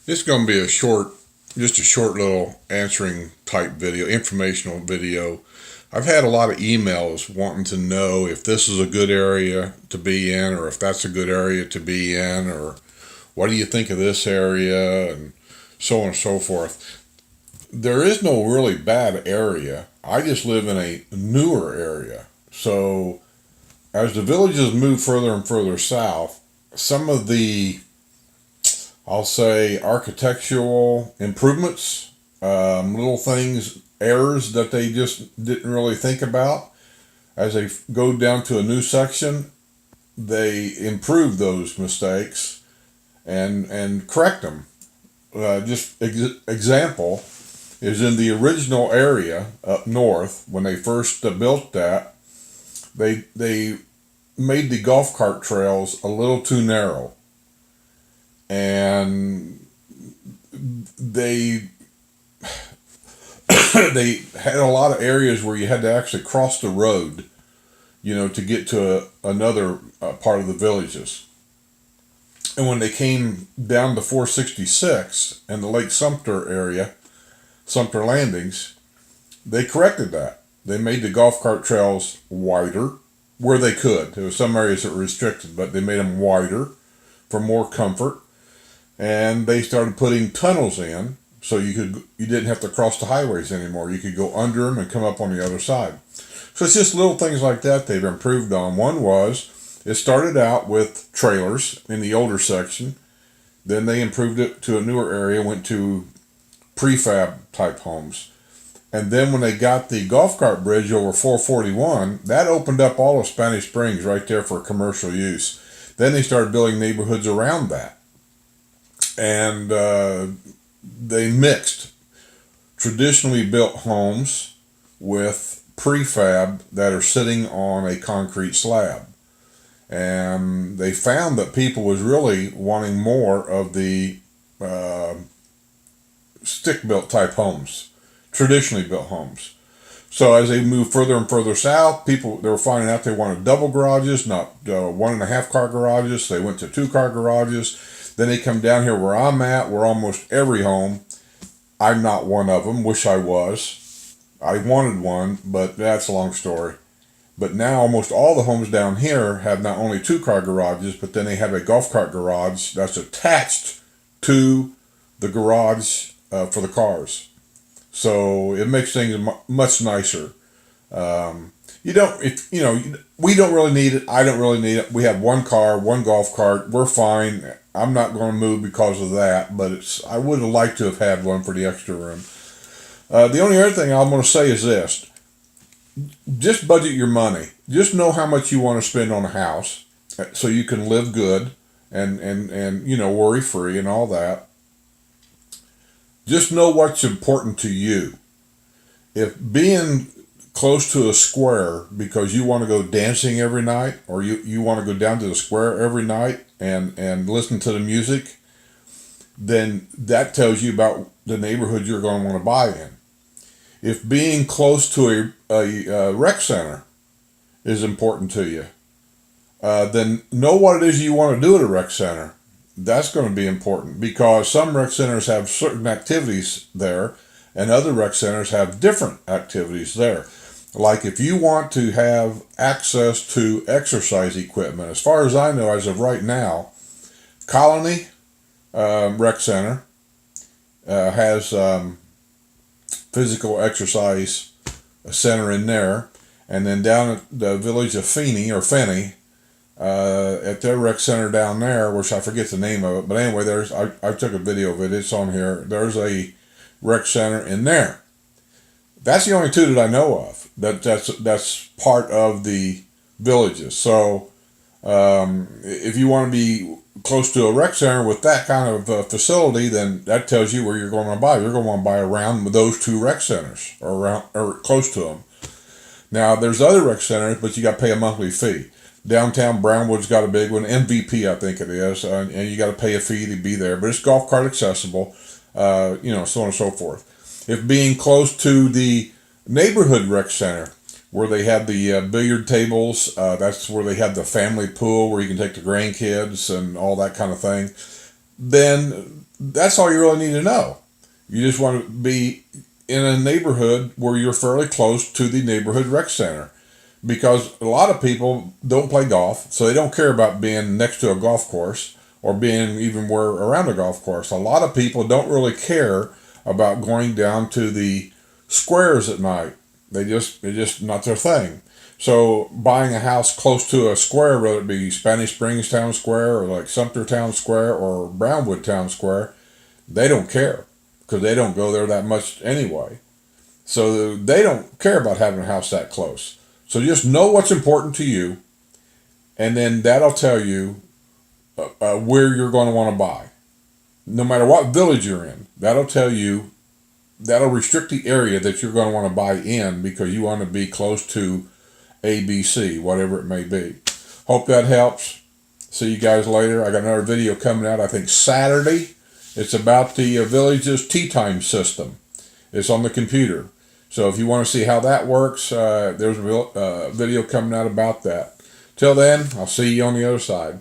It's going to be just a short little answering type video, informational video. I've had a lot of emails wanting to know if this is a good area to be in, or if that's a good area to be in, or what do you think of this area, and so on and so forth. There is no really bad area. I just live in a newer area. So as the villages move further and further south, some of the, I'll say, architectural improvements, little things, errors that they just didn't really think about. As they go down to a new section, they improve those mistakes and correct them. Example is in the original area up north when they first built that. They made the golf cart trails a little too narrow, and they they had a lot of areas where you had to actually cross the road, to get to another part of the villages. And when they came down to 466 and the Lake Sumter area, Sumter Landings, they corrected that. They made the golf cart trails wider where they could. There were some areas that were restricted, but they made them wider for more comfort. And they started putting tunnels in, so you didn't have to cross the highways anymore. You could go under them and come up on the other side. So it's just little things like that they've improved on. One was, it started out with trailers in the older section. Then they improved it to a newer area, went to prefab type homes. And then when they got the golf cart bridge over 441, that opened up all of Spanish Springs right there for commercial use. Then they started building neighborhoods around that. And they mixed traditionally built homes with prefab that are sitting on a concrete slab. And they found that people was really wanting more of the stick-built type homes, traditionally built homes. So as they moved further and further south, they were finding out they wanted double garages, not 1.5 car garages. They went to 2 car garages. Then they come down here where I'm at, where almost every home, I'm not one of them, wish I was. I wanted one, but that's a long story. But now almost all the homes down here have not only 2 car garages, but then they have a golf cart garage that's attached to the garage for the cars. So it makes things much nicer. We don't really need it. I don't really need it. We have 1 car, 1 golf cart. We're fine. I'm not going to move because of that, but I would have liked to have had one for the extra room. The only other thing I'm going to say is this. Just budget your money. Just know how much you want to spend on a house so you can live good and worry free and all that. Just know what's important to you. If being close to a square because you want to go dancing every night, or you want to go down to the square every night and listen to the music, then that tells you about the neighborhood you're going to want to buy in. If being close to a rec center is important to you, then know what it is you want to do at a rec center. That's going to be important because some rec centers have certain activities there and other rec centers have different activities there. Like if you want to have access to exercise equipment, as far as I know, as of right now, Colony Rec Center has physical exercise center in there, and then down at the village of Feeney or Finney, at their rec center down there, which I forget the name of it, but anyway, I took a video of it. It's on here. There's a rec center in there. That's the only 2 that I know of. That's part of the villages. So if you want to be close to a rec center with that kind of facility, then that tells you where you're going to buy. You're going to want to buy around those 2 rec centers or close to them. Now there's other rec centers, but you got to pay a monthly fee. Downtown Brownwood's got a big one, MVP I think it is, and you got to pay a fee to be there. But it's golf cart accessible, so on and so forth. If being close to the neighborhood rec center, where they have the billiard tables, that's where they have the family pool where you can take the grandkids and all that kind of thing. then that's all you really need to know. You just want to be in a neighborhood where you're fairly close to the neighborhood rec center, because a lot of people don't play golf, so they don't care about being next to a golf course or being even where around a golf course. A lot of people don't really care about going down to the squares at night. It's just not their thing. So buying a house close to a square, whether it be Spanish Springs Town Square or like Sumter Town Square or Brownwood Town Square, they don't care because they don't go there that much anyway. So they don't care about having a house that close. So just know what's important to you, and then that'll tell you where you're going to want to buy. No matter what village you're in, that'll tell you, that'll restrict the area that you're going to want to buy in because you want to be close to ABC, whatever it may be. Hope that helps. See you guys later. I got another video coming out, I think Saturday. It's about the Village's tea time system. It's on the computer. So if you want to see how that works, there's a video coming out about that. Till then, I'll see you on the other side.